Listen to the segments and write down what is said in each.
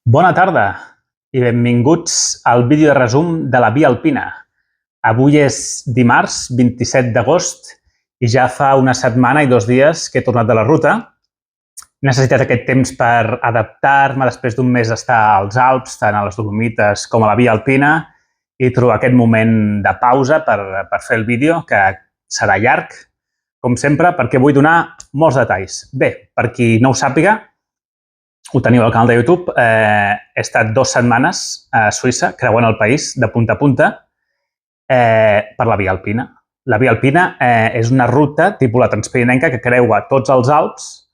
Bona tarda i benvinguts al vídeo de resum de la Via Alpina. Avui és dimarts, 27 d'agost, i ja fa una setmana i 2 dies que he tornat de la ruta. He necessitat aquest temps per adaptar-me després d'un mes d'estar als Alps, tant a les Dolomites com a la Via Alpina, i trobar aquest moment de pausa per fer el vídeo, que serà llarg, com sempre, perquè vull donar molts detalls. Bé, per qui no ho sàpiga, ho teniu al canal de YouTube, he estat 2 setmanes a Suïssa, creuant el país de punta a punta, per la Via Alpina. La Via Alpina és una ruta tipus la Transpirinenca que creua tots els Alps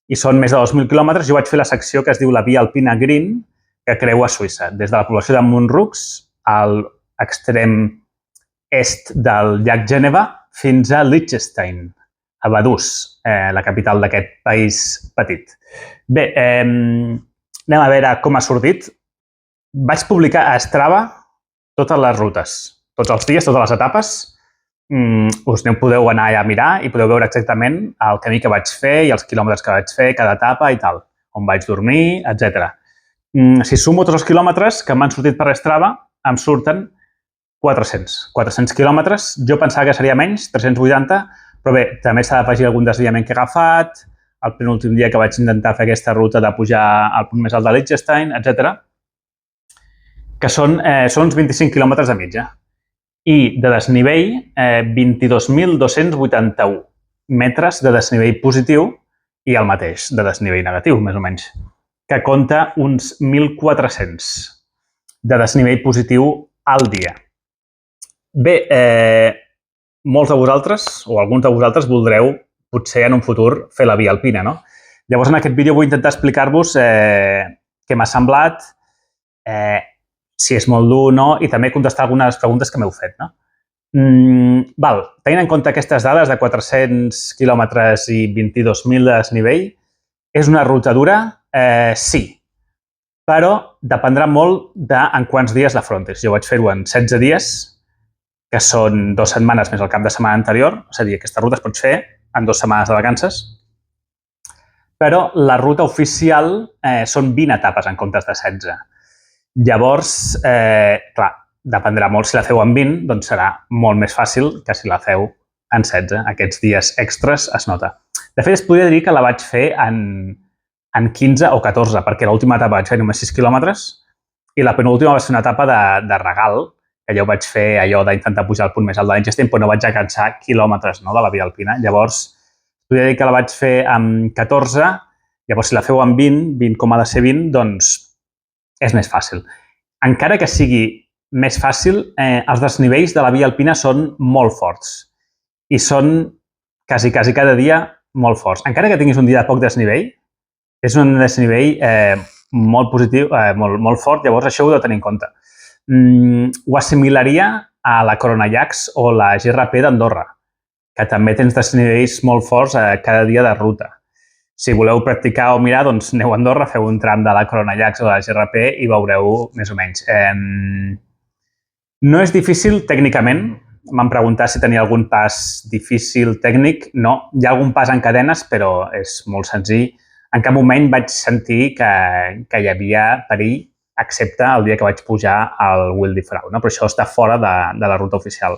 i són més de 2.000 quilòmetres. Jo vaig fer la secció que es diu la Via Alpina Green, que creua Suïssa, des de la població de Montrouge, a l'extrem est del llac Gèneva, fins a Liechtenstein, a Vaduz, la capital d'aquest país petit. Bé, anem a veure com ha sortit. Vaig publicar a Strava totes les rutes, tots els dies, totes les etapes. Us podeu anar a mirar i podeu veure exactament el camí que vaig fer i els quilòmetres que vaig fer, cada etapa i tal, on vaig dormir, etc. Si sumo tots els quilòmetres que m'han sortit per Strava, em surten 400 quilòmetres. Jo pensava que seria menys, 380, però bé, també s'ha d'afegir algun desviament que he agafat, el penúltim dia que vaig intentar fer aquesta ruta de pujar al punt més alt de Liechtenstein, etc. Que són uns 25 quilòmetres de mitja. I de desnivell, 22.281 metres de desnivell positiu i el mateix de desnivell negatiu, més o menys, que compta uns 1.400 de desnivell positiu al dia. Bé, molts de vosaltres, o alguns de vosaltres, voldreu, potser en un futur, fer la Via Alpina, no? Llavors, en aquest vídeo vull intentar explicar-vos què m'ha semblat, si és molt dur o no, i també contestar algunes preguntes que m'heu fet, no? Tenint en compte aquestes dades de 400 quilòmetres i 22.000 de desnivell, és una ruta dura? Sí, però dependrà molt de en quants dies l'afrontis. Jo vaig fer-ho en 16 dies, que són 2 setmanes més el cap de setmana anterior, és a dir, aquesta ruta es pot fer en 2 setmanes de vacances, però la ruta oficial són 20 etapes en comptes de 16. Llavors, clar, dependrà molt. Si la feu en 20, doncs serà molt més fàcil que si la feu en 16. Aquests dies extras es nota. De fet, es podria dir que la vaig fer en 15 o 14, perquè l'última etapa vaig fer només 6 quilòmetres i la penúltima va ser una etapa de regal, que jo vaig fer allò d'intentar pujar al punt més alt de Liechtenstein, però no vaig alcançar quilòmetres de la Via Alpina. Llavors, podria dir que la vaig fer amb 14, llavors si la feu amb 20 com ha de ser 20, doncs és més fàcil. Encara que sigui més fàcil, els desnivells de la Via Alpina són molt forts i són quasi cada dia molt forts. Encara que tinguis un dia de poc desnivell, és un desnivell molt positiu, molt fort, llavors això ho heu de tenir en compte. Ho assimilaria a la Coronaiacs o la GRP d'Andorra, que també tens desnivells molt forts cada dia de ruta. Si voleu practicar o mirar, doncs aneu a Andorra, feu un tram de la Coronaiacs o de la GRP i veureu més o menys. No és difícil tècnicament. M'han preguntat si tenia algun pas difícil tècnic. No, hi ha algun pas en cadenes, però és molt senzill. En cap moment vaig sentir que hi havia perill, excepte el dia que vaig pujar al Wil di Frau, no? Però això està fora de la ruta oficial.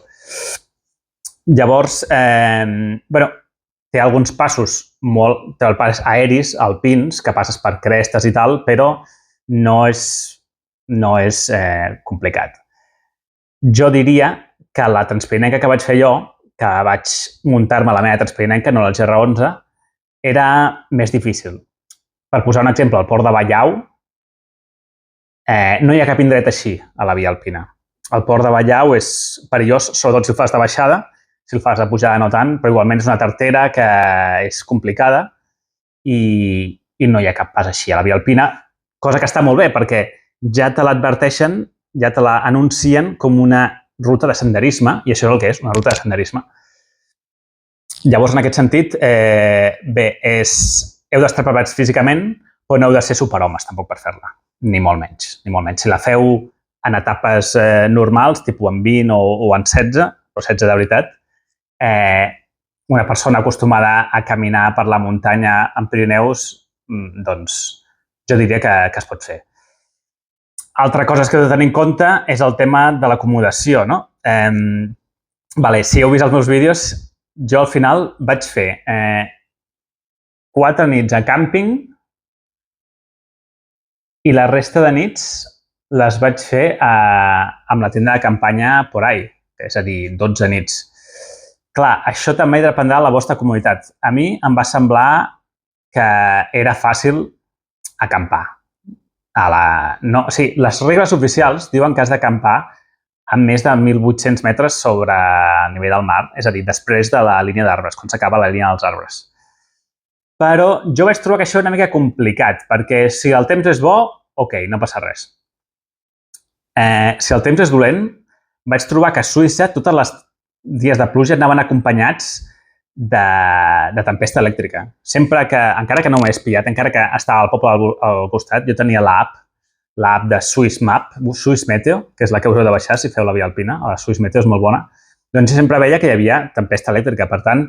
Llavors, té alguns passos aeris, alpins, que passes per crestes i tal, però no és complicat. Jo diria que la Transpirinenca que vaig fer jo, que vaig muntar-me la meva Transpirinenca, no la GR11, era més difícil. Per posar un exemple, al port de Ballau, no hi ha cap indret així a la Via Alpina. El port de Ballau és perillós, sobretot si ho fas de baixada, si el fas de pujada no tant, però igualment és una tartera que és complicada i no hi ha cap pas així a la Via Alpina, cosa que està molt bé perquè ja te l'adverteixen, ja te l'anuncien com una ruta de senderisme, i això és el que és, una ruta de senderisme. Llavors, en aquest sentit, heu d'estar preparats físicament, però no heu de ser superhomes tampoc per fer-la, ni molt menys. Si la feu en etapes normals, tipus en 20 o en 16, o 16 de veritat, una persona acostumada a caminar per la muntanya en Pirineus, doncs jo diria que es pot fer. Altra cosa que heu de tenir en compte és el tema de l'acomodació, no? Si heu vist els meus vídeos, jo al final vaig fer 4 nits a càmping i la resta de nits les vaig fer amb la tenda de campanya por ahí, és a dir, 12 nits. Clar, això també dependrà de la vostra comoditat. A mi em va semblar que era fàcil acampar. Les regles oficials diuen que has d'acampar a més de 1.800 metres sobre el nivell del mar, és a dir, després de la línia d'arbres, quan s'acaba la línia dels arbres. Però jo vaig trobar que això era una mica complicat, perquè si el temps és bo, ok, no passa res. Si el temps és dolent, vaig trobar que a Suïssa tots els dies de pluja anaven acompanyats de tempesta elèctrica. Sempre que, encara que no m'ho he espiat, encara que estava al poble al costat, jo tenia l'app de Swiss Meteo, que és la que us heu de baixar si feu la via alpina, la Swiss Meteo és molt bona, doncs sempre veia que hi havia tempesta elèctrica. Per tant,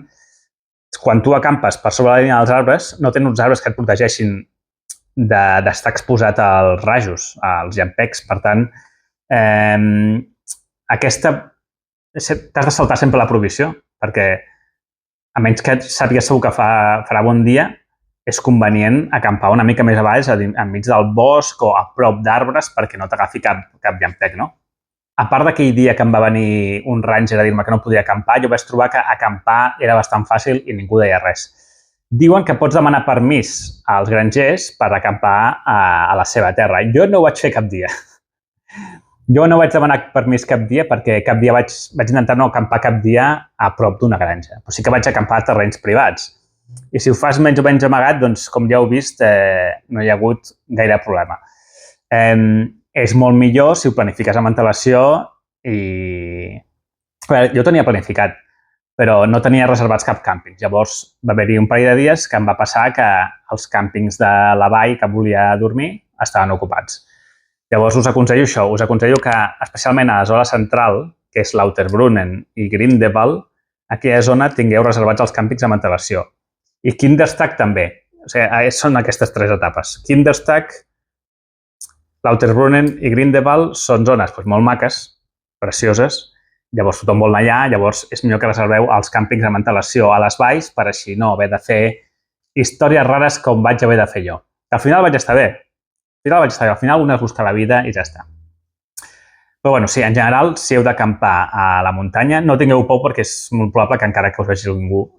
quan tu acampes per sobre la línia dels arbres, no tens uns arbres que et protegeixin d'estar exposat als rajos, als llampecs. Per tant, t'has de saltar sempre la provisió, perquè a menys que sàpigues segur que farà bon dia, és convenient acampar una mica més avall, enmig del bosc o a prop d'arbres, perquè no t'agafi cap llampec, no? A part d'aquell dia que em va venir un ranger a dir-me que no podia acampar, jo vaig trobar que acampar era bastant fàcil i ningú deia res. Diuen que pots demanar permís als grangers per acampar a la seva terra. Jo no ho vaig fer cap dia. Jo no vaig demanar permís cap dia perquè cap dia vaig intentar no acampar cap dia a prop d'una granja. Però sí que vaig acampar a terrenys privats. I si ho fas menys o menys amagat, doncs, com ja heu vist, no hi ha hagut gaire problema. És molt millor si ho planifiques amb antelació i... Jo tenia planificat, però no tenia reservats cap càmping. Llavors va haver-hi un parell de dies que em va passar que els càmpings de la vall que volia dormir estaven ocupats. Llavors us aconsello això, us aconsello que especialment a la zona central, que és Lauterbrunnen i Grindelwald, a aquella zona tingueu reservats els càmpings amb antelació. I Kinderstag també. O sigui, són aquestes 3 etapes. Kinderstag, Lauterbrunnen i Grindelwald són zones molt maques, precioses. Llavors tothom vol anar allà, llavors és millor que reserveu els càmpings amb antelació a les valls per així no haver de fer històries rares com vaig haver de fer jo. Al final vaig estar bé. Al final un es busca la vida i ja està. Però sí, en general, si heu d'acampar a la muntanya, no tingueu por perquè és molt probable que encara que us vegi ningú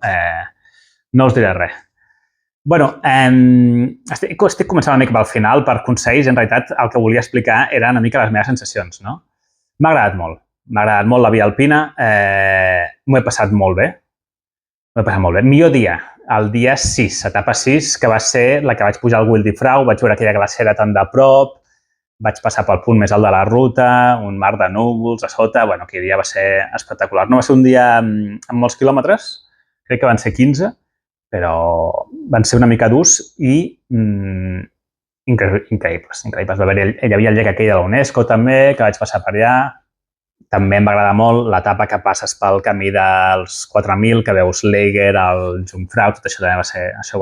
no us diré res. Estic començant una mica pel final per consells. En realitat, el que volia explicar eren una mica les meves sensacions. M'ha agradat molt. M'ha agradat molt la via alpina. M'ho he passat molt bé. Millor dia, el dia 6, etapa 6, que va ser la que vaig pujar al Wildifrau, vaig veure aquella glacera tan de prop, vaig passar pel punt més alt de la ruta, un mar de núvols a sota, aquell dia va ser espectacular. No va ser un dia amb molts quilòmetres, crec que van ser 15, però van ser una mica durs i increïbles. Hi havia el llac aquell de la UNESCO també, que vaig passar per allà. També em va agradar molt l'etapa que passes pel camí dels 4.000, que veus l'Eiger, el Jungfrau, tot això també va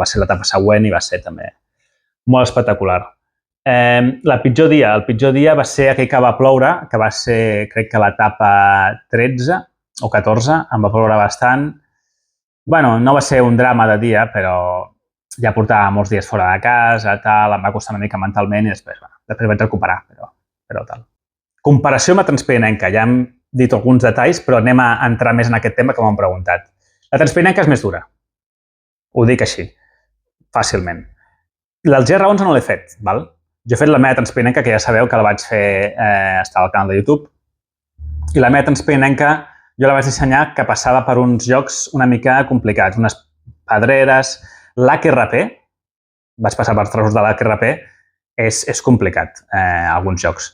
ser l'etapa següent i va ser també molt espectacular. El pitjor dia va ser aquell que va ploure, que va ser, crec que l'etapa 13 o 14, em va ploure bastant. No va ser un drama de dia, però ja portava molts dies fora de casa, tal, em va costar una mica mentalment i després vaig recuperar, però tal. Comparació amb la Transpirinenca. Ja hem dit alguns detalls, però anem a entrar més en aquest tema que m'han preguntat. La Transpirinenca és més dura. Ho dic així, fàcilment. El GR11 no l'he fet, val? Jo he fet la meva Transpirinenca, que ja sabeu que la vaig fer, està al canal de YouTube, i la meva Transpirinenca jo la vaig dissenyar que passava per uns llocs una mica complicats, unes pedreres. L'HRP, vaig passar per trossos de l'HRP, és complicat, alguns llocs.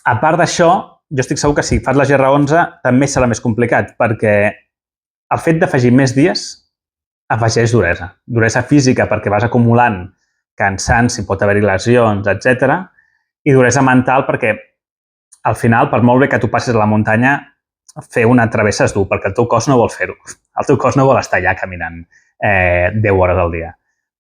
A part d'això, jo estic segur que si fas la GR11 també serà més complicat, perquè el fet d'afegir més dies afegeix duresa. Duresa física perquè vas acumulant cansanci, pot haver-hi lesions, etc. I duresa mental perquè al final, per molt bé que tu passis a la muntanya, fer una travessa és dur, perquè el teu cos no vol fer-ho. El teu cos no vol estar allà caminant 10 hores al dia.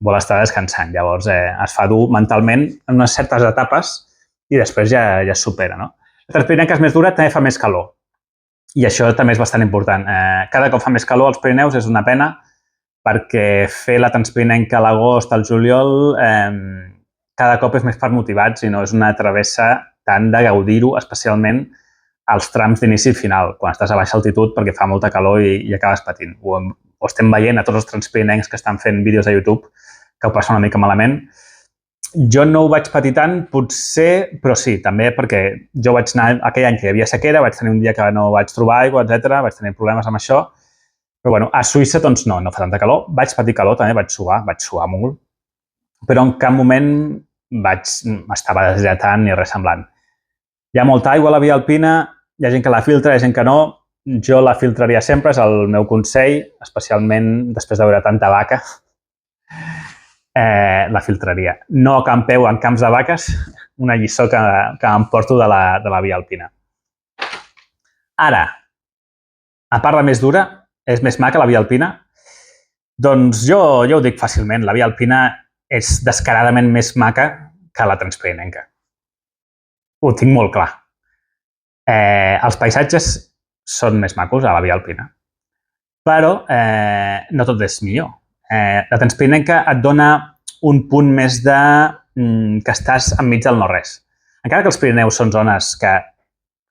Vol estar descansant. Llavors es fa dur mentalment en unes certes etapes i després ja es supera, no? La transpirinenca és més dura, també fa més calor. I això també és bastant important. Cada cop fa més calor als Pirineus, és una pena, perquè fer la transpirinenca a l'agost, al juliol, cada cop és més per motivats i no és una travessa tant de gaudir-ho, especialment als trams d'inici i final, quan estàs a baixa altitud perquè fa molta calor i acabes patint. Ho estem veient a tots els transpirinencs que estan fent vídeos a YouTube que ho passen una mica malament. Jo no ho vaig patir tant, potser, però sí, també perquè jo vaig anar aquell any que hi havia sequera, vaig tenir un dia que no vaig trobar aigua, etc. Vaig tenir problemes amb això, però bueno, a Suïssa doncs no fa tanta calor. Vaig patir calor també, vaig suar molt, però en cap moment m'estava deshidratant ni res semblant. Hi ha molta aigua a la via alpina, hi ha gent que la filtra, hi ha gent que no. Jo la filtraria sempre, és el meu consell, especialment després de veure tanta vaca, la filtraria. No campeu en camps de vaques, una lliçó que em porto de la via alpina. Ara, a part de més dura, és més maca la via alpina? Doncs jo ho dic fàcilment, la via alpina és descaradament més maca que la transpirinenca. Ho tinc molt clar. Els paisatges són més macos a la via alpina, però no tot és millor. La transpirinenca et dona un punt més de que estàs enmig del no-res. Encara que els Pirineus són zones que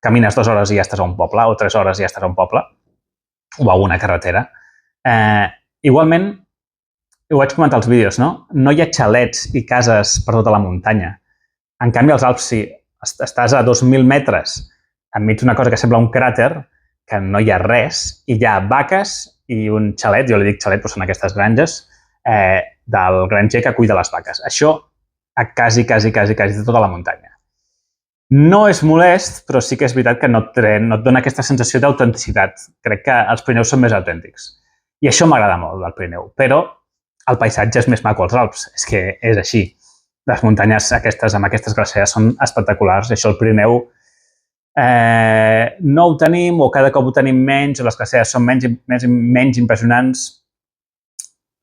camines 2 hores i ja estàs a un poble, o 3 hores i ja estàs a un poble, o a una carretera, igualment, ho vaig comentar als vídeos, no? No hi ha xalets i cases per tota la muntanya. En canvi, als Alps, si estàs a 2.000 metres enmig d'una cosa que sembla un cràter, que no hi ha res, i hi ha vaques i un xalet, jo li dic xalet, però són aquestes granges, del granger que cuida les vaques. Això a quasi tota la muntanya. No és molest, però sí que és veritat que no et dona aquesta sensació d'autenticitat. Crec que els Pirineus són més autèntics. I això m'agrada molt del Pirineu, però el paisatge és més maco als Alps. És que és així. Les muntanyes aquestes amb aquestes glaceres són espectaculars. Això al Pirineu no ho tenim o cada cop ho tenim menys, o les glaceres són menys impressionants,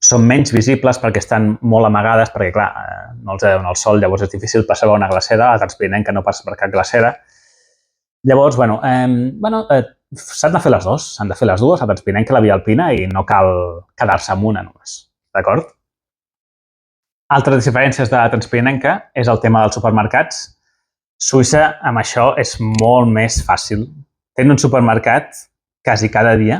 són menys visibles perquè estan molt amagades, perquè, clar, no els dona el sol, llavors és difícil passar una glacera, la transpirinenca no passa per cap glacera. Llavors, s'han de fer les dues, la transpirinenca i la via alpina, i no cal quedar-se amb una només, d'acord? Altres diferències de la transpirinenca és el tema dels supermercats. Suïssa, amb això, és molt més fàcil. Tenen un supermercat quasi cada dia.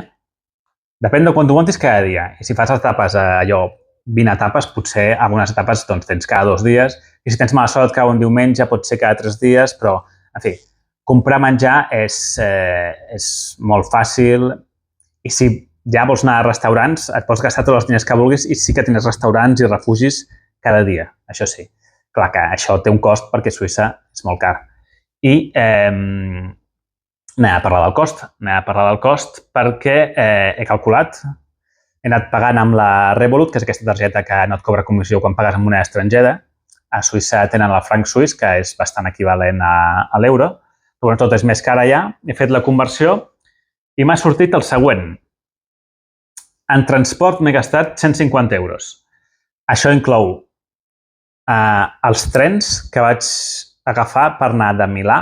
Depèn de quan t'ho muntis cada dia. I si fas etapes, 20 etapes, potser algunes etapes tens cada 2 dies. I si tens mala sort, cada un diumenge, pot ser cada 3 dies, però, en fi, comprar menjar és molt fàcil. I si ja vols anar a restaurants, et pots gastar tots els diners que vulguis i sí que tens restaurants i refugis cada dia, això sí. Clar que això té un cost perquè Suïssa és molt car. I anem a parlar del cost perquè he calculat, he anat pagant amb la Revolut, que és aquesta targeta que no et cobra comissió quan pagues en moneda estrangera. A Suïssa tenen el franc suís, que és bastant equivalent a l'euro, però tot és més car allà. He fet la conversió i m'ha sortit el següent. En transport m'he gastat 150 euros. Això inclou els trens que vaig agafar per anar de Milà,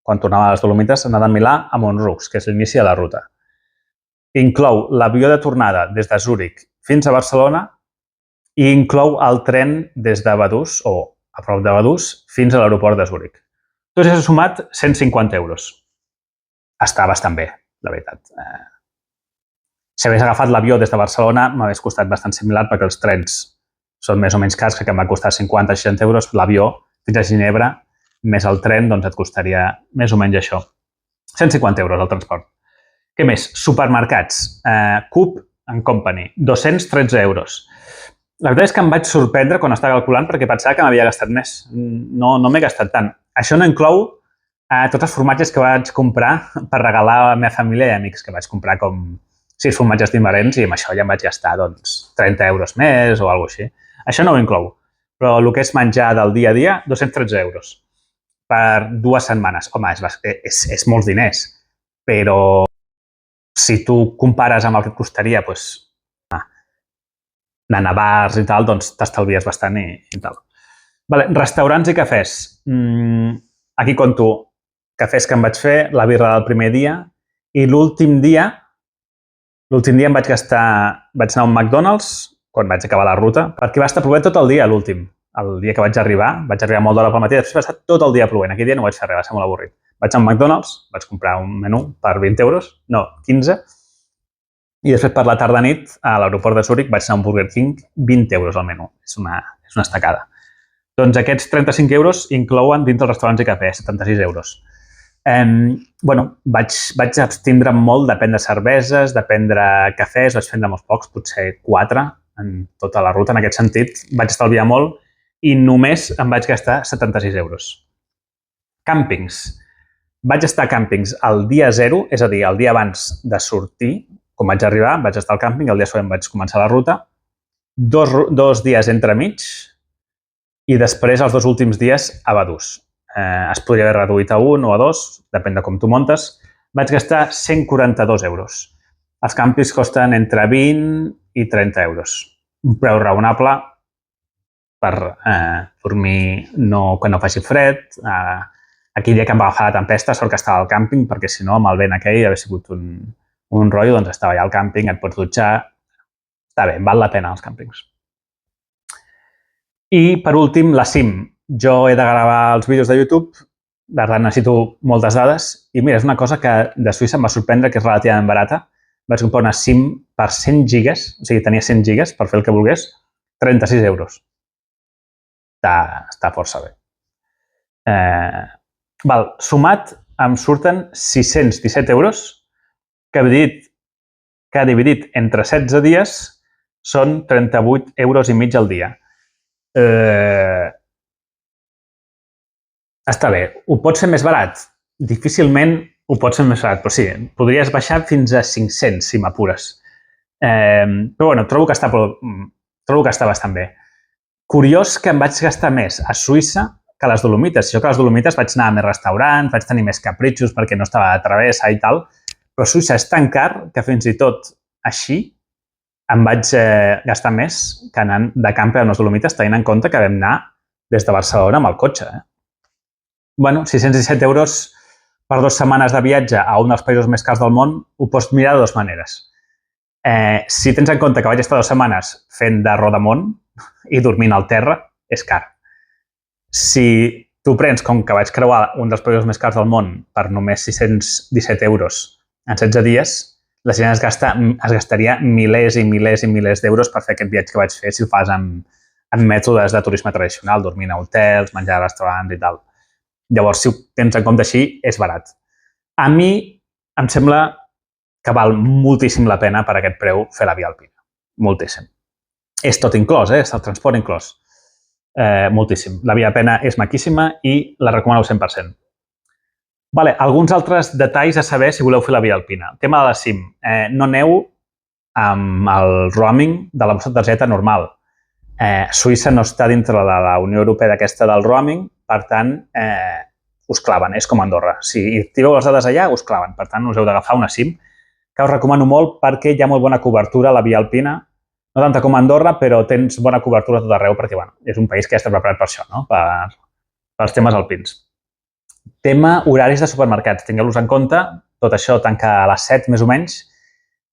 quan tornava a les Dolomites, anar de Milà a Mont-Roux, que és l'inici de la ruta. Inclou l'avió de tornada des de Zúrich fins a Barcelona i inclou el tren des de Vaduz, o a prop de Vaduz, fins a l'aeroport de Zúrich. Tot això sumat 150 euros. Està bastant bé, la veritat. Si hagués agafat l'avió des de Barcelona, m'hagués costat bastant similar perquè els trens són més o menys cars, que em va costar 50-60 euros. L'avió fins a Ginebra, més el tren, doncs et costaria més o menys això. 150 euros el transport. Què més? Supermercats. Coop & Company, 213 euros. La veritat és que em vaig sorprendre quan estava calculant perquè pensava que m'havia gastat més. No m'he gastat tant. Això no inclou tots els formatges que vaig comprar per regalar a la meva família i amics, que vaig comprar com 6 formatges diferents i amb això ja em vaig gastar 30 euros més o alguna cosa així. Això no ho inclou, però el que és menjar del dia a dia, 213 euros per 2 setmanes. Home, és molts diners, però si tu compares amb el que et costaria anar a bars i tal, doncs t'estalvies bastant i tal. Restaurants i cafès. Aquí conto cafès que em vaig fer, la birra del primer dia i l'últim dia em vaig anar a un McDonald's quan vaig acabar la ruta, perquè va estar plovent tot el dia l'últim. El dia que vaig arribar molt d'hora pel matí, després va estar tot el dia plovent. Aquell dia no vaig fer res, va ser molt avorrit. Vaig a un McDonald's, vaig comprar un menú per 20 euros, no, 15, i després per la tarda-nit a l'aeroport de Zúrich vaig anar a un Burger King, 20 euros al menú. És una estacada. Doncs aquests 35 euros inclouen dins dels restaurants i cafès, 76 euros. Vaig abstindre'm molt de prendre cerveses, de prendre cafès, vaig prendre molts pocs, potser 4 en tota la ruta. En aquest sentit, vaig estalviar molt i només em vaig gastar 76 euros. Càmpings. Vaig estar a càmpings el dia 0, és a dir, el dia abans de sortir. Quan vaig arribar, vaig estar al càmping, el dia següent vaig començar la ruta. 2 dies entremig i després els 2 últims dies a Vaduz. Es podria haver reduït a 1 o a 2, depèn de com tu montes. Vaig gastar 142 euros. Els càmpings costen entre 20 i 30 euros. Un preu raonable per dormir quan no faci fred. Aquell dia que em va agafar la tempesta, sort que estava al càmping, perquè si no, amb el vent aquell hauria sigut un rotllo, doncs estava allà al càmping, et pots dutxar. Està bé, val la pena els càmpings. I, per últim, la SIM. Jo he de gravar els vídeos de YouTube, per tant necessito moltes dades, i mira, és una cosa que de Suïssa em va sorprendre, que és relativament barata. Vaig comprar una SIM per 100 gigas, o sigui, tenia 100 gigas per fer el que volgués, 36 euros. Està força bé. Sumat em surten 617 euros, que dividit entre 16 dies són 38 euros i mig al dia. Està bé. Ho pots fer més barat? Difícilment ho pots fer més barat, però sí, podries baixar fins a 500 si m'apures. Però bueno, trobo que està bastant bé. Curiós que em vaig gastar més a Suïssa que a les Dolomites. Jo que a les Dolomites vaig anar a més restaurants, vaig tenir més capritxos perquè no estava de travessa i tal, però Suïssa és tan car que fins i tot així em vaig gastar més que anant de camper a les Dolomites, tenint en compte que vam anar des de Barcelona amb el cotxe. 617 euros per 2 setmanes de viatge a un dels països més cars del món, ho pots mirar de 2 maneres. Si tens en compte que vaig estar 2 setmanes fent de rodamont i dormint al terra, és car. Si tu prens com que vaig creuar un dels països més cars del món per només 617 euros en 16 dies, la gent es gastaria milers i milers i milers d'euros per fer aquest viatge que vaig fer si ho fas amb mètodes de turisme tradicional, dormint a hotels, menjar a restaurants i tal. Llavors, si ho tens en compte així, és barat. A mi em sembla que val moltíssim la pena per aquest preu fer la via alpina. Moltíssim. És tot inclòs, és el transport inclòs. Moltíssim. La via alpina és maquíssima i la recomano al 100%. Alguns altres detalls a saber si voleu fer la via alpina. El tema de la SIM. No aneu amb el roaming de la vostra targeta normal. Suïssa no està dintre de la Unió Europea d'aquesta del roaming, per tant, us claven. És com Andorra. Si activeu les dades allà, us claven. Per tant, us heu d'agafar una SIM, que us recomano molt perquè hi ha molt bona cobertura a la via alpina. No tanta com Andorra, però tens bona cobertura a tot arreu perquè és un país que ja està preparat per això, pels temes alpins. Tema horaris de supermercats. Tingueu-los en compte. Tot això tanca a les 7, més o menys.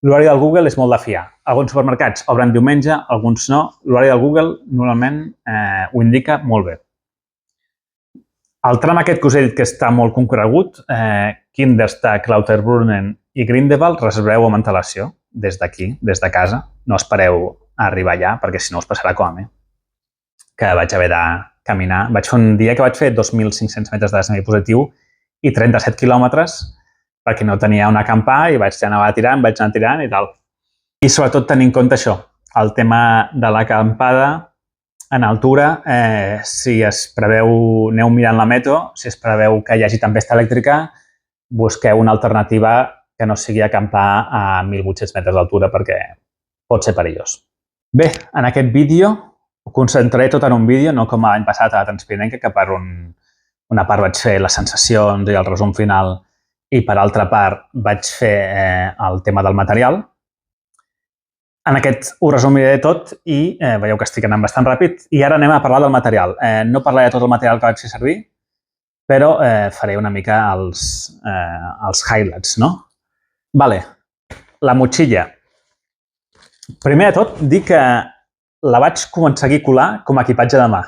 L'horari del Google és molt de fiar. Alguns supermercats obren diumenge, alguns no. L'horari del Google normalment ho indica molt bé. El tram aquest que us he dit que està molt concorregut, Kinderstad, Lauterbrunnen i Grindelwald, reserveu amb antelació des d'aquí, des de casa. No espereu a arribar allà, perquè si no us passarà com a mi, que vaig haver de caminar. Vaig fer un dia que vaig fer 2.500 metres de desnivell positiu i 37 quilòmetres perquè no tenia on acampar i vaig anar tirant i tal. I sobretot tenir en compte això, el tema de l'acampada en altura, si es preveu, aneu mirant la meteo, si es preveu que hi hagi tempesta elèctrica, busqueu una alternativa que no sigui acampar a 1.800 metres d'altura perquè pot ser perillós. Bé, en aquest vídeo ho concentraré tot en un vídeo, no com l'any passat a la Transpirenca, que per una part vaig fer les sensacions i el resum final i per altra part vaig fer el tema del material. En aquest ho resumiré tot i veieu que estic anant bastant ràpid i ara anem a parlar del material. No parlaré de tot el material que vaig fer servir, però faré una mica els highlights, no? Vale, la motxilla. Primer de tot, dir que la vaig aconseguir colar com a equipatge de mà.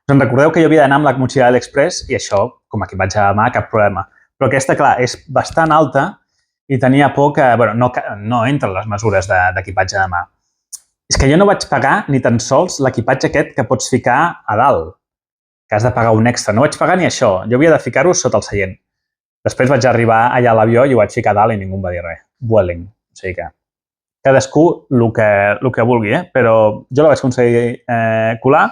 Us en recordeu que jo havia d'anar amb la motxilla de l'Express i això, com a equipatge de mà, cap problema. Però aquesta, clar, és bastant alta i tenia por que, bueno, no entra en les mesures d'equipatge de mà. És que jo no vaig pagar ni tan sols l'equipatge aquest que pots ficar a dalt, que has de pagar un extra. No vaig pagar ni això. Jo havia de ficar-ho sota el seient. Després vaig arribar allà a l'avió i ho vaig ficar a dalt i ningú em va dir res. Vueling. O sigui que cadascú el que vulgui, però jo la vaig aconseguir colar,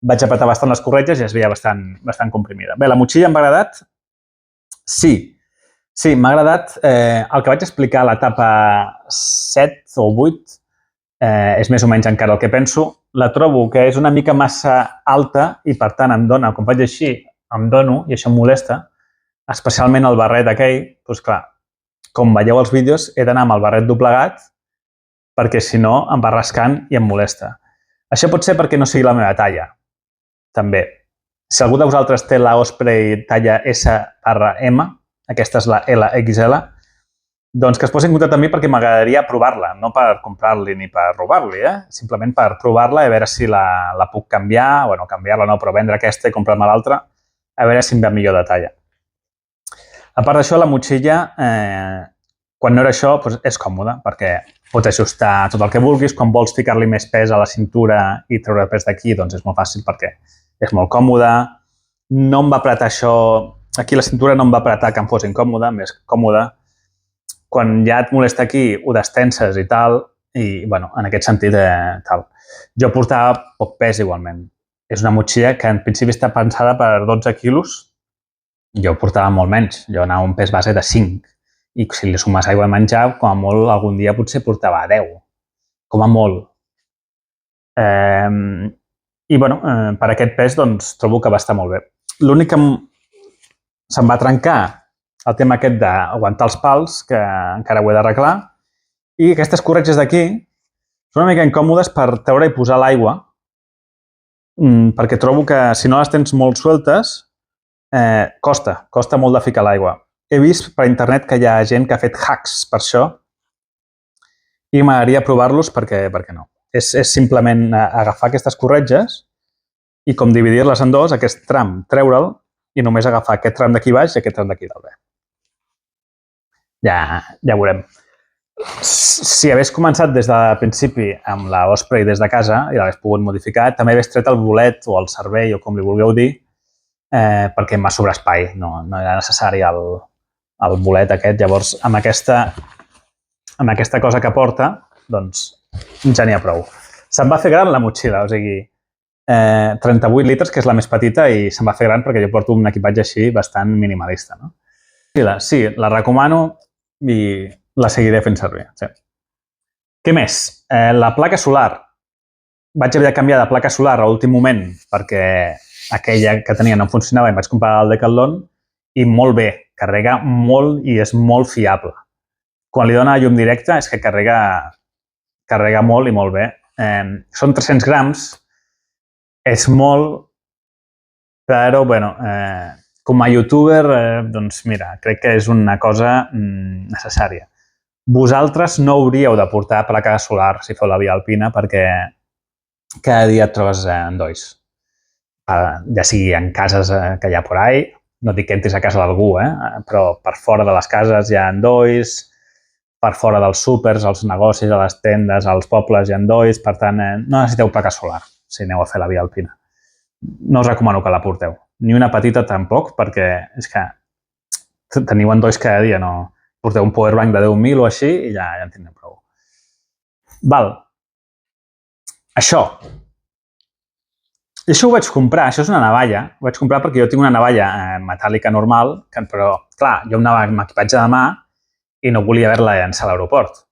vaig apretar bastant les corretges i es veia bastant comprimida. Bé, la motxilla m'ha agradat? Sí, m'ha agradat. El que vaig explicar a l'etapa 7 o 8 és més o menys encara el que penso. La trobo que és una mica massa alta i, per tant, em dona, quan faig així, em dono, i això em molesta, especialment el barret aquell. Doncs clar, com veieu als vídeos, he d'anar amb el barret doblegat perquè, si no, em va rascant i em molesta. Això pot ser perquè no sigui la meva talla, també. Si algú de vosaltres té la Osprey talla S/M, aquesta és la LXL, doncs que es posi en contacte amb mi perquè m'agradaria provar-la, no per comprar-li ni per robar-li, simplement per provar-la i a veure si la puc canviar, bueno, canviar-la no, però vendre aquesta i comprar-me l'altra, a veure si em ve millor de talla. A part d'això, la motxilla, quan no era això, doncs és còmoda, perquè pots ajustar tot el que vulguis. Quan vols ficar-li més pes a la cintura i treure pes d'aquí, doncs és molt fàcil perquè és molt còmode. No em va apretar això, aquí la cintura no em va apretar que em fos incòmode, més còmode. Quan ja et molesta aquí, ho destenses i tal, i, bueno, en aquest sentit, tal. Jo portava poc pes igualment. És una motxilla que en principi està pensada per 12 quilos. Jo portava molt menys. Jo anava a un pes base de 5. I si li sumes aigua i menjar, com a molt, algun dia potser portava 10. Com a molt. I, bueno, per aquest pes, doncs, trobo que va estar molt bé. L'únic que se'm va trencar el tema aquest d'aguantar els pals, que encara ho he d'arreglar, i aquestes corretges d'aquí són una mica incòmodes per treure i posar l'aigua, perquè trobo que si no les tens molt sueltes, costa molt de ficar l'aigua. He vist per internet que hi ha gent que ha fet hacks per això i m'agradaria provar-los perquè no. És simplement agafar aquestes corretges i com dividir-les en dos, aquest tram treure'l i només agafar aquest tram d'aquí baix i aquest tram d'aquí dalt. Ja veurem. Si hagués començat des del principi amb la Osprey des de casa i l'hagués pogut modificar, també hagués tret el bolet o el servei o com li vulgueu dir, perquè em va sobrar espai, no era necessari el bolet aquest. Llavors, amb aquesta cosa que porta, doncs ja n'hi ha prou. Se'm va fer gran la motxilla, o sigui, 38 litres, que és la més petita, i se'm va fer gran perquè jo porto un equipatge així bastant minimalista, no? Sí, la recomano i la seguiré fent servir. Sí. Què més? La placa solar. Vaig haver de canviar de placa solar a l'últim moment perquè aquella que tenia no funcionava i em vaig comprar el Decathlon i molt bé, carrega molt i és molt fiable. Quan li dona llum directa és que carrega molt i molt bé. Són 300 grams, és molt, però, bueno, com a youtuber, doncs mira, crec que és una cosa necessària. Vosaltres no hauríeu de portar placa solar si feu la via alpina perquè cada dia et trobes endolls. Ja sigui en cases que hi ha por ahí, no dic que entris a casa d'algú, però per fora de les cases hi ha endolls, per fora dels súpers, als negocis, a les tendes, als pobles hi ha endolls, per tant, no necessiteu placa solar si aneu a fer la via alpina. No us recomano que la porteu, ni una petita tampoc, perquè és que teniu endolls cada dia, no? Porteu un powerbank de 10.000 o així i ja en tindrem prou. Val. Això. I això ho vaig comprar, això és una navalla. Ho vaig comprar perquè jo tinc una navalla metàl·lica normal, però, clar, jo anava amb equipatge de mà i no volia haver-la de llançar a l'aeroport.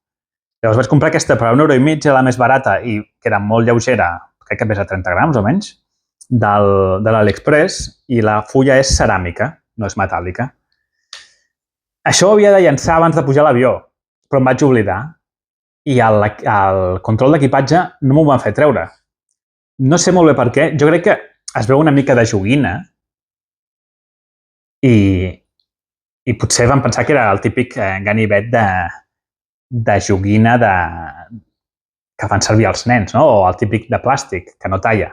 Llavors vaig comprar aquesta per €1,50, era la més barata i que era molt lleugera, crec que pesa 30 grams o menys, de l'AliExpress, i la fulla és ceràmica, no és metàl·lica. Això ho havia de llançar abans de pujar a l'avió, però em vaig oblidar. I el control d'equipatge no m'ho van fer treure. No sé molt bé per què. Jo crec que es veu una mica de joguina i potser van pensar que era el típic ganivet de joguina que fan servir els nens, no? O el típic de plàstic, que no talla.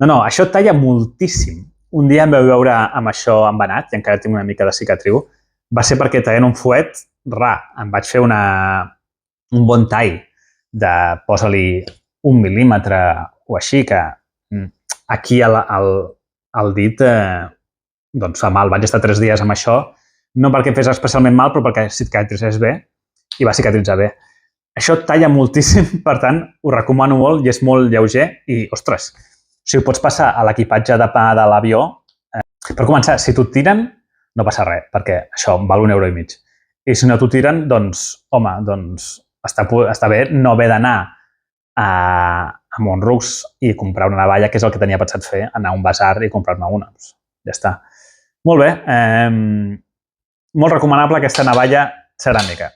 No, això talla moltíssim. Un dia em vau veure amb això embenat, i encara tinc una mica de cicatriu, va ser perquè tallant un fuet, em vaig fer un bon tall de, posa-li 1 mil·límetre o així, que aquí al dit doncs fa mal. Vaig estar 3 dies amb això, no perquè em fes especialment mal, però perquè cicatritzés bé i va cicatritzar bé. Això talla moltíssim, per tant, ho recomano molt i és molt lleuger i, ostres, si ho pots passar a l'equipatge de l'avió, per començar, si t'ho tiren, no passa res, perquè això val 1,5 €. I si no t'ho tiren, doncs, home, està bé no haver d'anar a Montrux i comprar una navalla, que és el que tenia pensat fer, anar a un basar i comprar-me una. Ja està. Molt bé. Molt recomanable aquesta navalla ceràmica.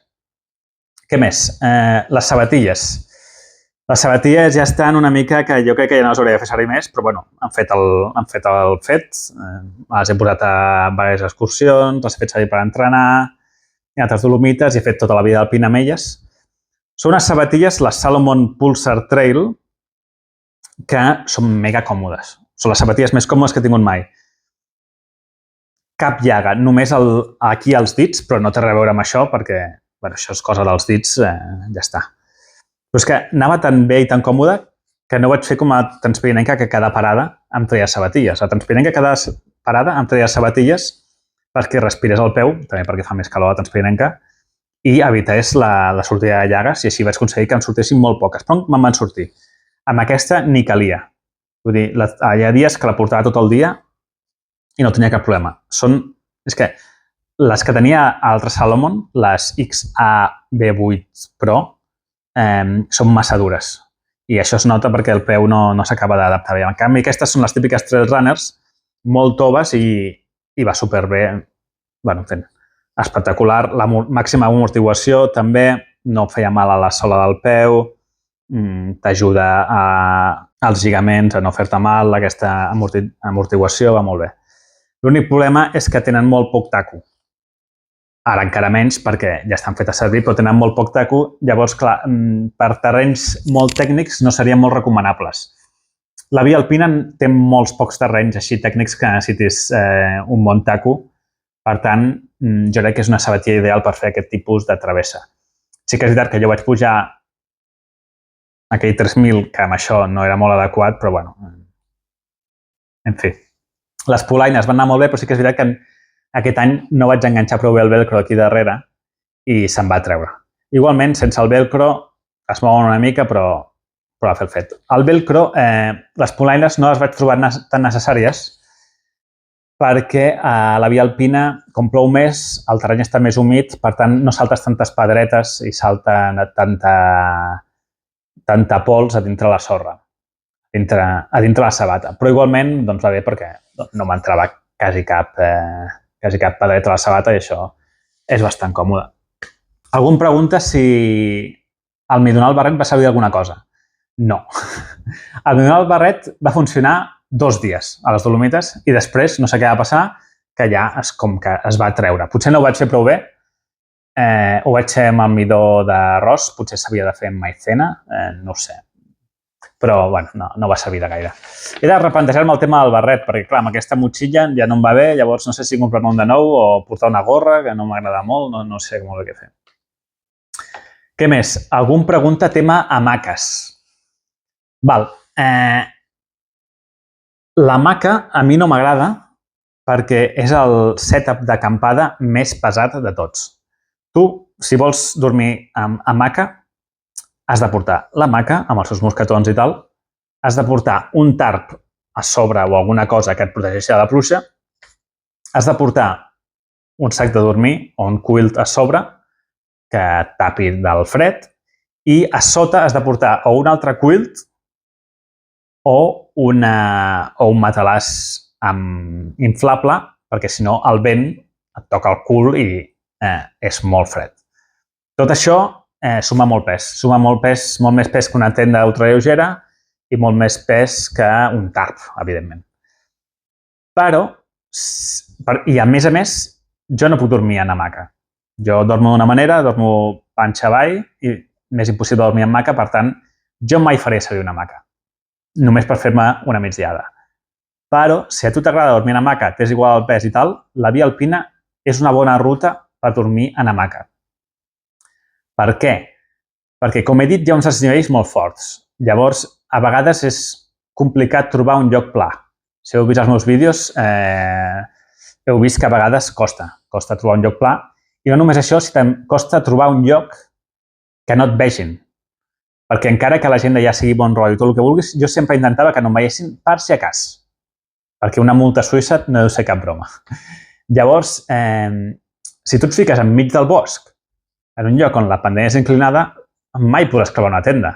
Què més? Les sabatilles. Les sabatilles ja estan una mica que jo crec que ja no les hauria de fer servir més, però bueno, han fet el fet. Les he posat a diverses excursions, les he fet servir per entrenar, i altres Dolomites, i he fet tota la vida alpina amb elles. Són unes sabatilles, les Salomon Pulsar Trail, que són mega còmodes. Són les sabatilles més còmodes que he tingut mai. Cap llaga, només aquí als dits, però no té res a veure amb això, perquè això és cosa dels dits, ja està. Però és que anava tan bé i tan còmode que no vaig fer com a transpirinenca que cada parada em treia sabatilles. La transpirinenca cada parada em treia sabatilles perquè respirés el peu, també perquè fa més calor la transpirinenca, i evités la sortida de llagues, i així vaig aconseguir que em sortissin molt poques. Però me'n van sortir. Amb aquesta ni calia. Vull dir, hi ha dies que la portava tot el dia i no tenia cap problema. És que les que tenia altres Salomon, les XA-B8 Pro, són massa dures. I això es nota perquè el peu no s'acaba d'adaptar bé. En canvi, aquestes són les típiques trail runners, molt toves i va superbé. Bueno, espectacular. La màxima amortiguació també, no feia mal a la sola del peu, t'ajuda als lligaments a no fer-te mal, aquesta amortiguació va molt bé. L'únic problema és que tenen molt poc taco. Ara encara menys perquè ja estan fetes servir, però tenen molt poc taco. Llavors, clar, per terrenys molt tècnics no serien molt recomanables. La via alpina té molts pocs terrenys així tècnics que necessitis un bon taco. Per tant, jo crec que és una sabatilla ideal per fer aquest tipus de travessa. Sí que és veritat que jo vaig pujar aquell 3.000, que amb això no era molt adequat, però bueno, en fi. Les polaines van anar molt bé, però sí que és veritat que aquest any no vaig enganxar prou bé el velcro aquí darrere i se'n va treure. Igualment, sense el velcro es mouen una mica, però va fer el fet. El velcro, les polaines no les vaig trobar tan necessàries perquè a la via alpina, com plou més, el terreny està més humit, per tant, no saltes tantes pedretes i salten tanta pols a dintre la sorra, a dintre la sabata. Però igualment, doncs va bé perquè no m'entrava quasi cap pedreta a la sabata i això és bastant còmode. Algú em pregunta si el Midonal barret va servir d'alguna cosa. No. El Midonal barret va funcionar 2 dies a les Dolomites i després, no sé què va passar, que ja com que es va treure. Potser no ho vaig fer prou bé, ho vaig fer amb el midó d'arròs, potser s'havia de fer amb maizena, no ho sé. Però, bueno, no va servir de gaire. He de replantejar-me el tema del barret, perquè, clar, amb aquesta motxilla ja no em va bé, llavors no sé si comprar-me un de nou o portar una gorra, que no m'agrada molt, no sé molt bé què fer. Què més? Algú em pregunta tema hamaques. Val. L'hamaca a mi no m'agrada perquè és el setup d'acampada més pesat de tots. Tu, si vols dormir amb hamaca, has de portar l'hamaca amb els seus mosquetons i tal, has de portar un tarp a sobre o alguna cosa que et protegeixi de la pluja, has de portar un sac de dormir o un quilt a sobre que et tapi del fred i a sota has de portar o un altre quilt o un matalàs inflable, perquè si no el vent et toca el cul i és molt fred. Tot això suma molt pes. Suma molt més pes que una tenda ultralleugera i molt més pes que un tarp, evidentment. Però, I a més, jo no puc dormir en hamaca. Jo dormo d'una manera, dormo panxa avall i m'és impossible dormir en hamaca, per tant, jo mai faré servir una hamaca, només per fer-me una migdiada. Però, si a tu t'agrada dormir en hamaca, t'és igual el pes i tal, la via alpina és una bona ruta per dormir en hamaca. Per què? Perquè, com he dit, hi ha uns desnivells molt forts. Llavors, a vegades és complicat trobar un lloc pla. Si heu vist els meus vídeos, heu vist que a vegades costa trobar un lloc pla. I no només això, sinó costa trobar un lloc que no et vegin. Perquè encara que la gent d'allà sigui bon rotllo i tot el que vulguis, jo sempre intentava que no em veiessin per si a cas. Perquè una multa suïssa no deu ser cap broma. Llavors, si tu et fiques enmig del bosc, en un lloc on la pandèmia és inclinada, mai podràs clavar una tenda.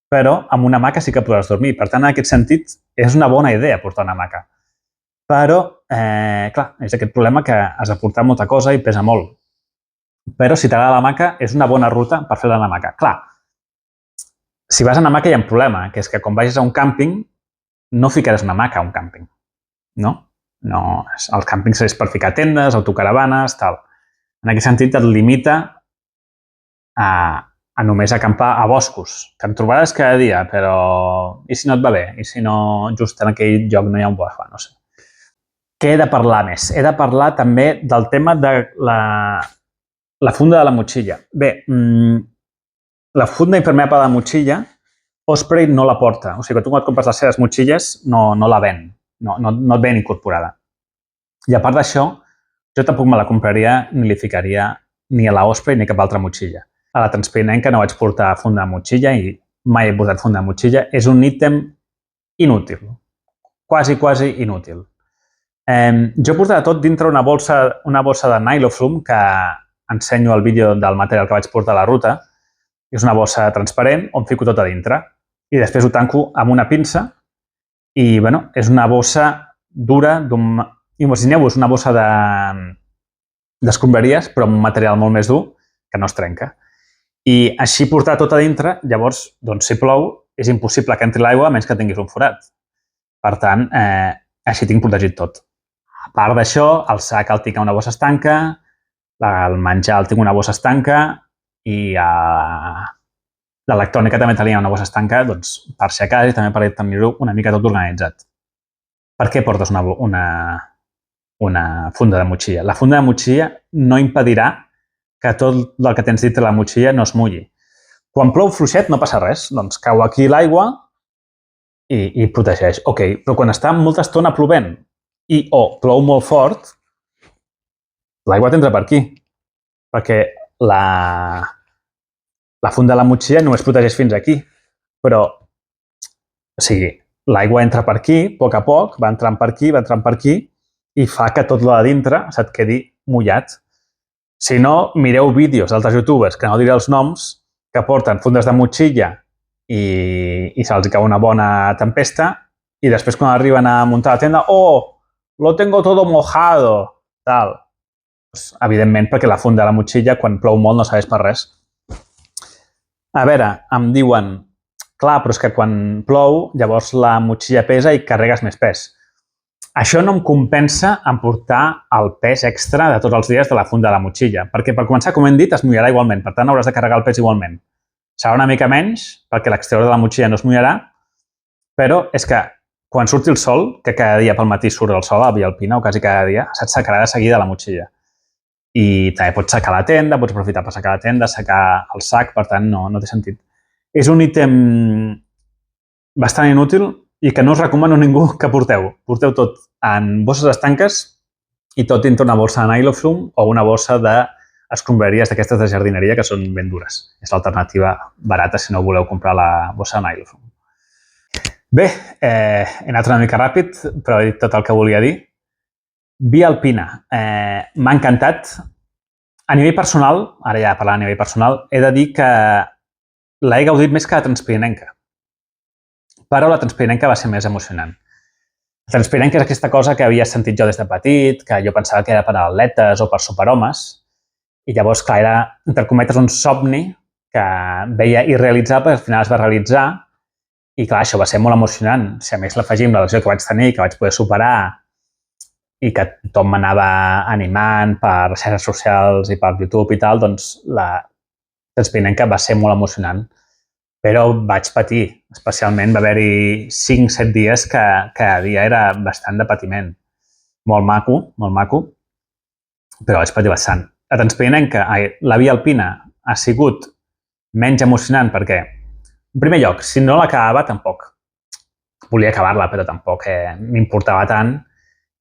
Però amb una hamaca sí que podràs dormir. Per tant, en aquest sentit, és una bona idea portar una hamaca. Però, clar, és aquest problema que has de portar molta cosa i pesa molt. Però si t'agrada l'hamaca, és una bona ruta per fer-la en hamaca. Clar, si vas en hamaca hi ha un problema, que és que quan vagis a un càmping, no ficaràs una hamaca a un càmping, no? No, els càmpings és per ficar tendes, autocaravanes, tal. En aquest sentit et limita a només acampar a boscos, que en trobaràs cada dia, però i si no et va bé? I si no just en aquell lloc no hi ha un bosc? No sé. Què he de parlar més? He de parlar també del tema de la funda de la motxilla. Bé, la funda impermeable de la motxilla, Osprey no la porta. O sigui que tu quan et compres les seves motxilles no la ven, no et ven incorporada. I a part d'això, jo tampoc me la compraria ni li ficaria ni a la Osprey ni a cap altra motxilla. A la Transpirinenca no vaig portar funda de motxilla i mai he portat funda de motxilla. És un ítem inútil, quasi inútil. Jo portava tot dintre una bossa de Nyloflume que ensenyo el vídeo del material que vaig portar a la ruta. És una bossa transparent on fico tot a dintre i després ho tanco amb una pinça i, bueno, és una bossa dura, imagineu-vos una bossa d'escombraries, però amb un material molt més dur que no es trenca. I així portar tot a dintre, llavors, doncs, si plou, és impossible que entri l'aigua a menys que tinguis un forat. Per tant, així tinc protegit tot. A part d'això, el sac el tinc a una bossa estanca, el menjar el tinc a una bossa estanca i l'electrònica també tenia una bossa estanca, doncs, per si a cas i també per tenir-ho una mica tot organitzat. Per què portes una funda de motxilla? La funda de motxilla no impedirà que tot el que tens dintre la motxilla no es mulli. Quan plou fluixet no passa res, doncs cau aquí l'aigua i protegeix. Ok, però quan està molta estona plovent o plou molt fort, l'aigua t'entra per aquí, perquè la funda de la motxilla només protegeix fins aquí, però, o sigui, l'aigua entra per aquí, a poc, va entrant per aquí, i fa que tot lo de dintre se't quedi mullat. Si no, mireu vídeos d'altres youtubers, que no diré els noms, que porten fundes de motxilla i se'ls cau una bona tempesta, i després quan arriben a muntar la tenda, oh, lo tengo todo mojado, tal. Evidentment, perquè la funda de la motxilla, quan plou molt, no serveix per res. A veure, em diuen, clar, però és que quan plou, llavors la motxilla pesa i carregues més pes. Això no em compensa en portar el pes extra de tots els dies de la funda de la motxilla, perquè per començar, com hem dit, es mullarà igualment, per tant hauràs de carregar el pes igualment. Serà una mica menys, perquè l'exterior de la motxilla no es mullarà, però és que quan surti el sol, que cada dia pel matí surt el sol a la via alpina, o quasi cada dia, se't secarà de seguida la motxilla. I també pots secar la tenda, pots aprofitar per secar la tenda, secar el sac, per tant, no té sentit. És un ítem bastant inútil i que no us recomano a ningú que porteu. Porteu tot en bosses estanques i tot dintre una bossa de Nyloflume o una bossa d'escombraries d'aquestes de jardineria que són ben dures. És l'alternativa barata si no voleu comprar la bossa de Nyloflume. Bé, he anat una mica ràpid, però he dit tot el que volia dir. Via alpina. M'ha encantat. A nivell personal, ara ja parlant a nivell personal, he de dir que l'he gaudit més que la Transpirinenca. Però la Transpirinenca va ser més emocionant. La Transpirinenca és aquesta cosa que havia sentit jo des de petit, que jo pensava que era per atletes o per superhomes, i llavors, clar, era, entre cometes, un somni que veia irrealitzable, al final es va realitzar, i clar, això va ser molt emocionant. Si a més l'afegim la lesió que vaig tenir, que vaig poder superar i que tothom m'anava animant per xarxes socials i per YouTube i tal, doncs la Transpirinenca va ser molt emocionant. Però vaig patir, especialment va haver-hi 5-7 dies que cada dia era bastant de patiment. Molt maco, però vaig patir bastant. La Transpirinenca, la via alpina, ha sigut menys emocionant perquè, en primer lloc, si no l'acabava, tampoc volia acabar-la, però tampoc m'importava tant.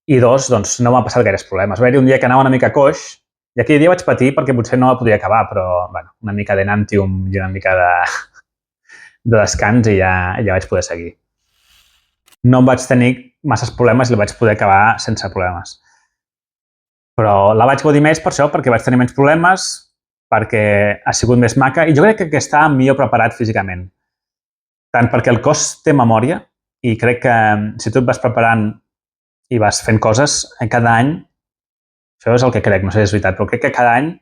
I dos, doncs no m'han passat gaires problemes. Va haver-hi un dia que anava una mica coix i aquell dia vaig patir perquè potser no la podia acabar, però bueno, una mica d'enantium i una mica de descans i ja vaig poder seguir. No em vaig tenir masses problemes i la vaig poder acabar sense problemes. Però la vaig gaudir més per això, perquè vaig tenir menys problemes, perquè ha sigut més maca i jo crec que estava millor preparat físicament. Tant perquè el cos té memòria i crec que si tu et vas preparant i vas fent coses, cada any, això és el que crec, no sé si és veritat, però crec que cada any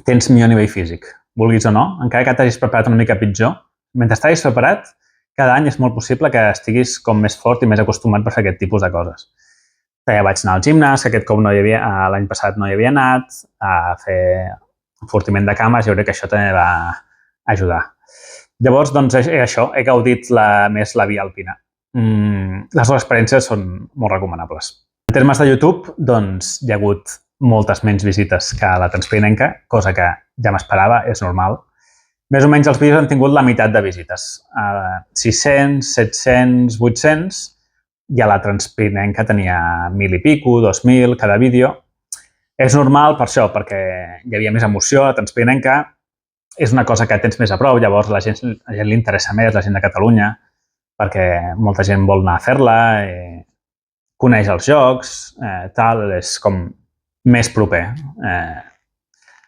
tens millor nivell físic, vulguis o no, encara que t'hagis preparat una mica pitjor, mentre estiguis preparat, cada any és molt possible que estiguis com més fort i més acostumat per fer aquest tipus de coses. Ja vaig anar al gimnàs, que aquest cop no hi havia, l'any passat no hi havia anat, a fer enfortiment de cames, jo crec que això també va ajudar. Llavors, doncs, això, he gaudit més la via alpina. Les dues experiències són molt recomanables. En termes de YouTube, doncs, hi ha hagut moltes menys visites que la Transpirinenca, cosa que ja m'esperava, és normal. Més o menys els vídeos han tingut la meitat de visites. 600, 700, 800, i a la Transpirinenca tenia 1.000 i pico, 2.000 cada vídeo. És normal per això, perquè hi havia més emoció, la Transpirinenca és una cosa que tens més a prop, llavors a la gent li interessa més, la gent de Catalunya, perquè molta gent vol anar a fer-la, coneix els jocs, tal, és com més proper.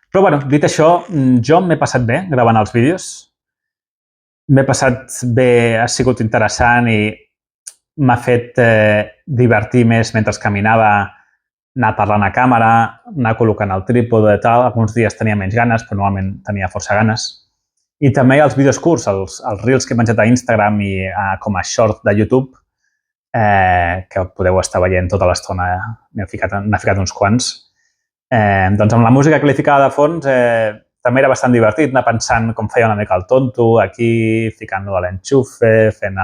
Però, bueno, dit això, jo m'he passat bé gravant els vídeos. M'he passat bé, ha sigut interessant i m'ha fet divertir més mentre caminava, anar parlant a càmera, anar col·locant el trípode i tal. Alguns dies tenia menys ganes, però normalment tenia força ganes. I també els vídeos curts, els reels que he penjat a Instagram i com a short de YouTube, que podeu estar veient tota l'estona, n'he ficat uns quants. Doncs amb la música que li ficava de fons també era bastant divertit, anar pensant com feia una mica el tonto, aquí, ficant-lo a l'enxufe, fent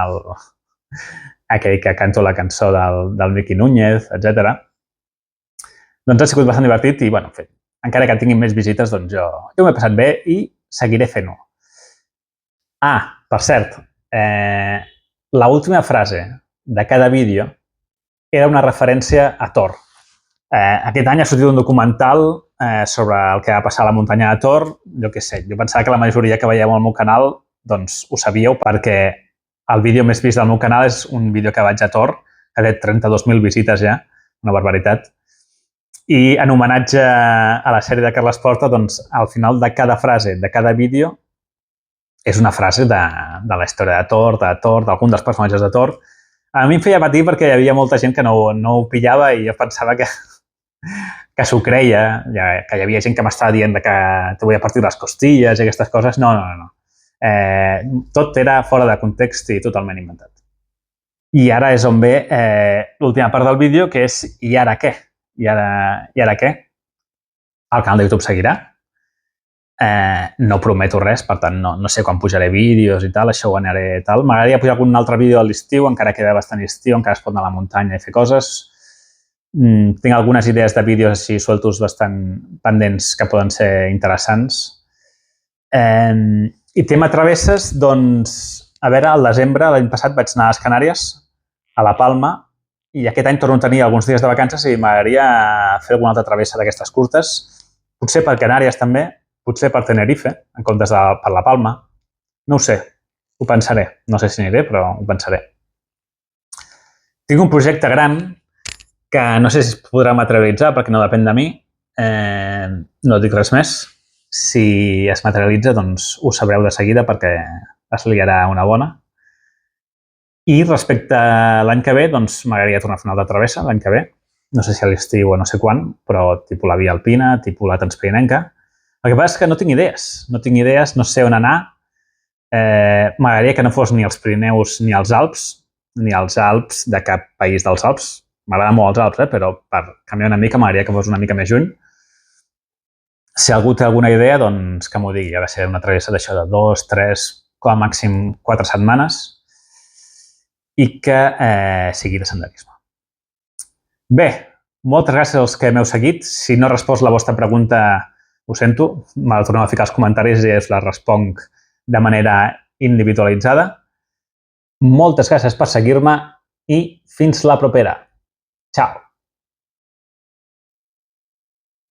aquell que canto la cançó del Miqui Núñez, etc. Doncs ha sigut bastant divertit i, bueno, encara que tinguin més visites, doncs jo m'he passat bé i seguiré fent-ho. Per cert, l'última frase de cada vídeo era una referència a Thor. Aquest any ha sortit un documental sobre el que va passar a la muntanya de Thor. Jo què sé, jo pensava que la majoria que veieu al meu canal doncs ho sabíeu perquè el vídeo més vist del meu canal és un vídeo que vaig a Thor, que té 32.000 visites ja, una barbaritat. I en homenatge a la sèrie de Carles Porta, doncs al final de cada frase, de cada vídeo, és una frase de la història de Thor, d'algun dels personatges de Thor. A mi em feia patir perquè hi havia molta gent que no ho pillava i jo pensava que s'ho creia, que hi havia gent que m'estava dient que te volia partir les costilles i aquestes coses. No. Tot era fora de context i totalment inventat. I ara és on ve l'última part del vídeo, que és i ara què? I ara què? El canal de YouTube seguirà. No prometo res, per tant, no sé quan pujaré vídeos i tal, això ho aniré tal. M'agradaria pujar algun altre vídeo a l'estiu, encara queda bastant estiu, encara es pot anar a la muntanya i fer coses. Tinc algunes idees de vídeos així sueltos bastant pendents que poden ser interessants. I tema travesses, doncs, a veure, al desembre, l'any passat, vaig anar a les Canàries, a la Palma, i aquest any torno a tenir alguns dies de vacances i m'agradaria fer alguna altra travessa d'aquestes curtes, potser per Canàries també, potser per Tenerife, en comptes de per la Palma. No ho sé, ho pensaré. No sé si aniré, però ho pensaré. Tinc un projecte gran que no sé si es podrà materialitzar perquè no depèn de mi. No dic res més. Si es materialitza, doncs ho sabreu de seguida perquè es liarà una bona. I respecte a l'any que ve, doncs m'agradaria tornar a fer una altra travessa l'any que ve. No sé si a l'estiu o no sé quan, però tipus la via alpina, tipus la Transpirinenca. El que passa és que no tinc idees, no sé on anar. M'agradaria que no fos ni els Pirineus ni els Alps. ni als Alps, de cap país dels Alps. M'agrada molt els Alps, però per canviar una mica m'agradaria que fos una mica més lluny. Si algú té alguna idea, doncs que m'ho digui. Ha de ser una travessa d'això de 2, 3, com a màxim 4 setmanes i que sigui de senderisme. Bé, moltes gràcies als que m'heu seguit. Si no he respost la vostra pregunta, ho sento, me la torneu a ficar als comentaris i us la responc de manera individualitzada. Moltes gràcies per seguir-me i fins la propera. Ciao!